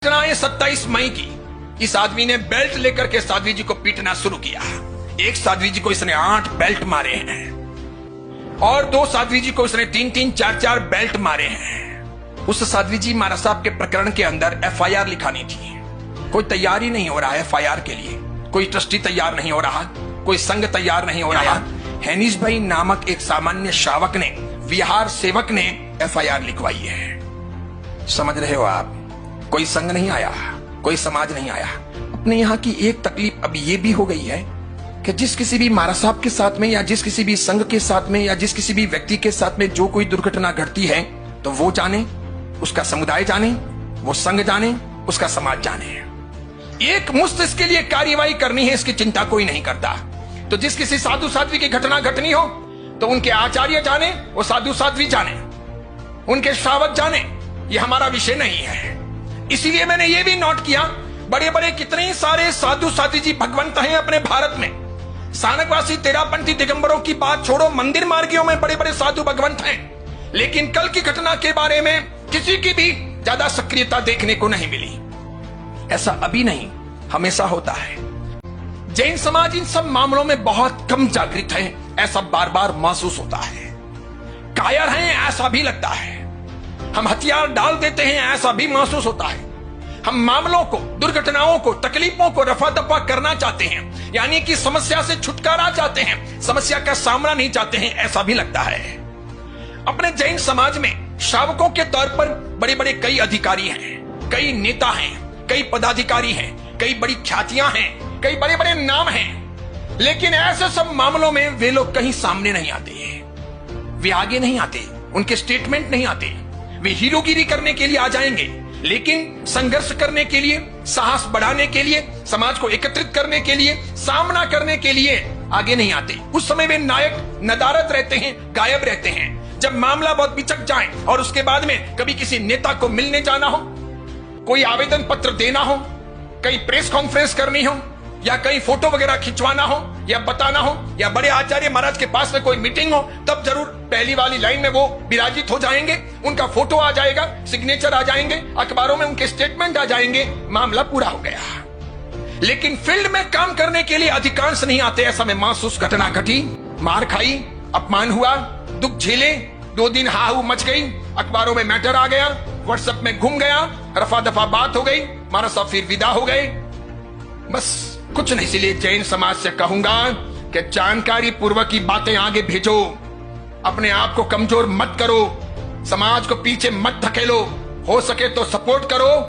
घटना है 27 मई की। इस आदमी ने बेल्ट लेकर के साध्वी जी को पीटना शुरू किया। एक साध्वी जी को इसने 8 बेल्ट मारे हैं और 2 साध्वी जी को इसने 3-3, 4-4 बेल्ट मारे हैं। उस साध्वी जी महाराज साहब के प्रकरण के अंदर FIR लिखानी थी। कोई तैयारी नहीं हो रहा है FIR के लिए, कोई ट्रस्टी तैयार नहीं हो रहा, कोई संघ तैयार नहीं हो रहा। हैनिस भाई नामक एक सामान्य शावक ने, विहार सेवक ने FIR लिखवाई है। समझ रहे हो आप? कोई संघ नहीं आया, कोई समाज नहीं आया। अपने यहाँ की एक तकलीफ अब ये भी हो गई है कि जिस किसी भी महाराज साहब के साथ में या जिस किसी भी संघ के साथ में या जिस किसी भी व्यक्ति के साथ में जो कोई दुर्घटना घटती है तो वो जाने, उसका समुदाय जाने, वो संघ जाने, उसका समाज जाने। एक मुश्त इसके लिए कार्यवाही करनी है, इसकी चिंता कोई नहीं करता। तो जिस किसी साधु साध्वी की घटना घटनी हो तो उनके आचार्य जाने, वो साधु साध्वी जाने, उनके श्रावक जाने, ये हमारा विषय नहीं है। इसीलिए मैंने ये भी नोट किया, बड़े बड़े कितने ही सारे साधु साध्वी जी भगवंत हैं अपने भारत में। सानकवासी तेरापंथी दिगंबरों की बात छोड़ो, मंदिर मार्गियों में बड़े बड़े साधु भगवंत हैं, लेकिन कल की घटना के बारे में किसी की भी ज्यादा सक्रियता देखने को नहीं मिली। ऐसा अभी नहीं, हमेशा होता है। जैन समाज इन सब मामलों में बहुत कम जागृत है, ऐसा बार बार महसूस होता है। कायर हैं ऐसा भी लगता है, हम हथियार डाल देते हैं ऐसा भी महसूस होता है। हम मामलों को, दुर्घटनाओं को, तकलीफों को रफा दफा करना चाहते हैं, यानी कि समस्या से छुटकारा चाहते हैं, समस्या का सामना नहीं चाहते हैं, ऐसा भी लगता है। अपने जैन समाज में श्रावकों के तौर पर बड़े बड़े कई अधिकारी हैं, कई नेता हैं, कई पदाधिकारी हैं, कई बड़ी ख्यातियां हैं, कई बड़े बड़े नाम हैं, लेकिन ऐसे सब मामलों में वे लोग कहीं सामने नहीं आते, वे आगे नहीं आते, उनके स्टेटमेंट नहीं आते। वे हीरोगिरी करने के लिए आ जाएंगे, लेकिन संघर्ष करने के लिए, साहस बढ़ाने के लिए, समाज को एकत्रित करने के लिए, सामना करने के लिए आगे नहीं आते। उस समय वे नायक नदारद रहते हैं, गायब रहते हैं। जब मामला बहुत बिचक जाए और उसके बाद में कभी किसी नेता को मिलने जाना हो, कोई आवेदन पत्र देना हो, कहीं प्रेस कॉन्फ्रेंस करनी हो, या कहीं फोटो वगैरह खिंचवाना हो या बताना हो, या बड़े आचार्य महाराज के पास में कोई मीटिंग हो, तब जरूर पहली वाली लाइन में वो विराजित हो जाएंगे, उनका फोटो आ जाएगा, सिग्नेचर आ जाएंगे, अखबारों में उनके स्टेटमेंट आ जाएंगे, मामला पूरा हो गया। लेकिन फील्ड में काम करने के लिए अधिकांश नहीं आते। ऐसा में महसूस घटना घटी, मार खाई, अपमान हुआ, दुख झेले, 2 दिन हाहू मच गई, अखबारों में मैटर आ गया, व्हाट्सएप में घूम गया, रफा दफा बात हो गई, महाराज साहब फिर विदा हो गए, बस कुछ नहीं। इसलिए जैन समाज से कहूंगा कि जानकारी पूर्वक की बातें आगे भेजो, अपने आप को कमजोर मत करो, समाज को पीछे मत धकेलो, हो सके तो सपोर्ट करो।